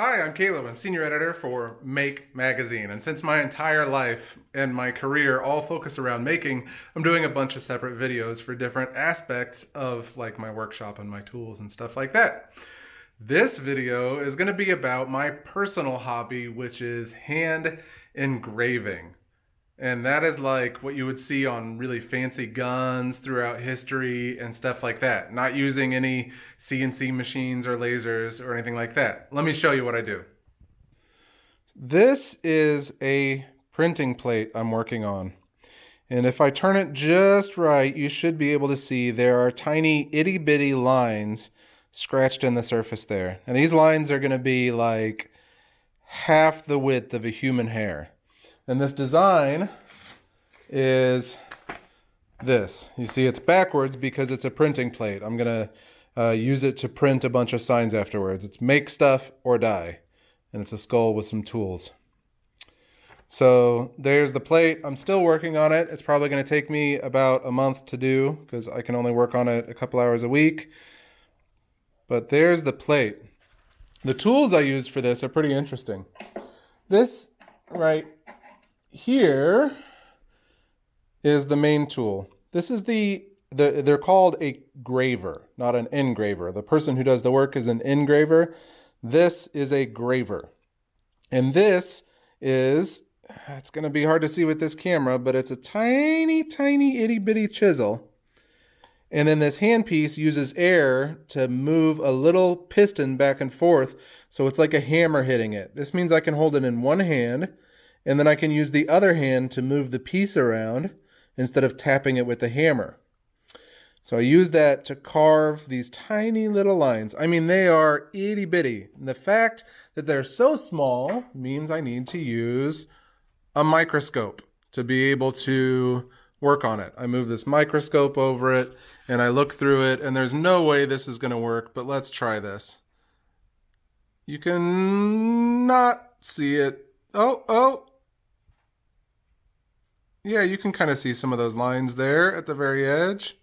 Hi, I'm Caleb. I'm senior editor for Make Magazine. And since my entire life and my career all focus around making, I'm doing a bunch of separate videos for different aspects of like my workshop and my tools and stuff like that. This video is going to be about my personal hobby, which is hand engraving. And that is like what you would see on really fancy guns throughout history and stuff like that. Not using any CNC machines or lasers or anything like that. Let me show you what I do. This is a printing plate I'm working on. And if I turn it just right, you should be able to see there are tiny itty bitty lines scratched in the surface there. And these lines are going to be like half the width of a human hair. And this design is this. You see it's backwards because it's a printing plate. I'm going to use it to print a bunch of signs afterwards. It's make stuff or die. And it's a skull with some tools. So there's the plate. I'm still working on it. It's probably going to take me about a month to do because I can only work on it a couple hours a week. But there's the plate. The tools I use for this are pretty interesting. This right here is the main tool. This is they're called a graver, not an engraver. The person who does the work is an engraver. This is a graver. And this is, it's going to be hard to see with this camera, but it's a tiny, tiny itty bitty chisel. And then this handpiece uses air to move a little piston back and forth. So it's like a hammer hitting it. This means I can hold it in one hand, and then I can use the other hand to move the piece around instead of tapping it with the hammer. So I use that to carve these tiny little lines. I mean, they are itty bitty. And the fact that they're so small means I need to use a microscope to be able to work on it. I move this microscope over it and I look through it, and there's no way this is going to work, but let's try this. You can not see it. Oh. Yeah, you can kind of see some of those lines there at the very edge.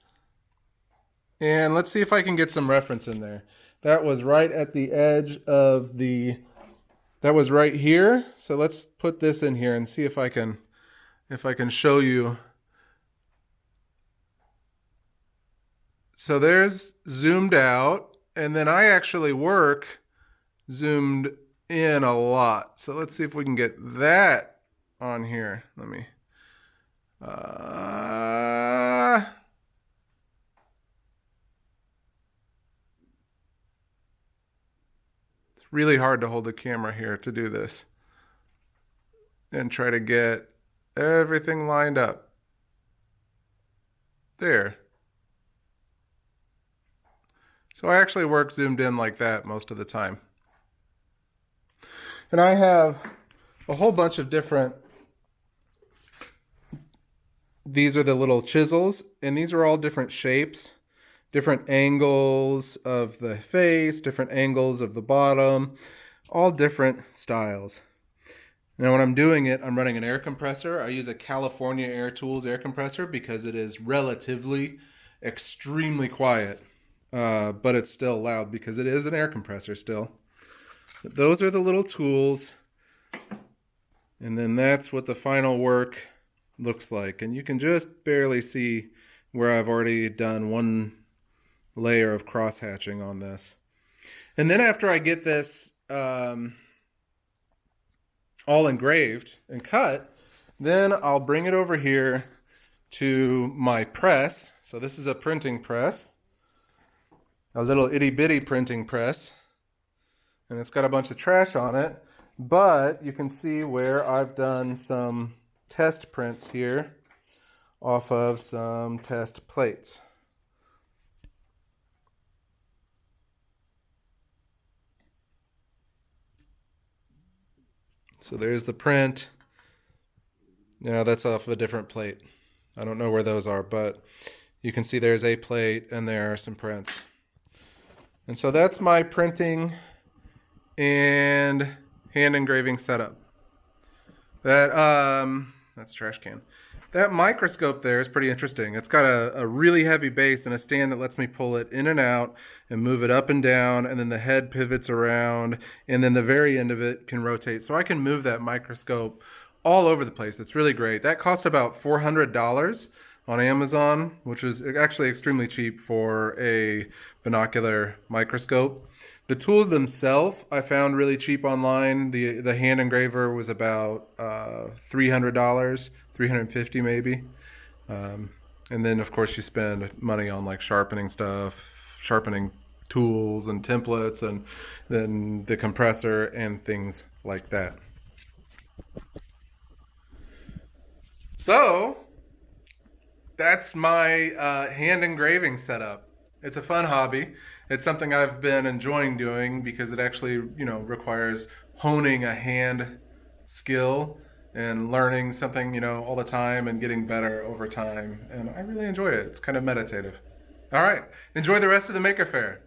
And let's see if I can get some reference in there. That was right at the edge of that was right here. So let's put this in here and see if I can show you. So there's zoomed out, and then I actually work zoomed in a lot. So let's see if we can get that on here. Let me it's really hard to hold the camera here to do this and try to get everything lined up. There. So I actually work zoomed in like that most of the time. And I have a whole bunch of different, these are the little chisels, and these are all different shapes, different angles of the face, different angles of the bottom, all different styles. Now when I'm doing it, I'm running an air compressor. I use a California Air Tools air compressor because it is relatively extremely quiet, but it's still loud because it is an air compressor still. But those are the little tools, and then that's what the final work looks like. And you can just barely see where I've already done one layer of cross hatching on this. And then after I get this all engraved and cut, then I'll bring it over here to my press. So this is a printing press, a little itty bitty printing press, and it's got a bunch of trash on it, but you can see where I've done some test prints here off of some test plates. So there's the print. Now that's off a different plate. I don't know where those are, but you can see there's a plate and there are some prints. And so that's my printing and hand engraving setup. That's trash can. That microscope there is pretty interesting. It's got a really heavy base and a stand that lets me pull it in and out and move it up and down, and then the head pivots around, and then the very end of it can rotate. So I can move that microscope all over the place. It's really great. That cost about $400 on Amazon, which is actually extremely cheap for a binocular microscope. The tools themselves I found really cheap online. The hand engraver was about $300, 350 maybe. Um, and then of course you spend money on like sharpening stuff, sharpening tools and templates, and then the compressor and things like that. So that's my hand engraving setup. It's a fun hobby. It's something I've been enjoying doing because it actually, requires honing a hand skill and learning something, all the time and getting better over time. And I really enjoyed it. It's kind of meditative. All right. Enjoy the rest of the Maker Faire.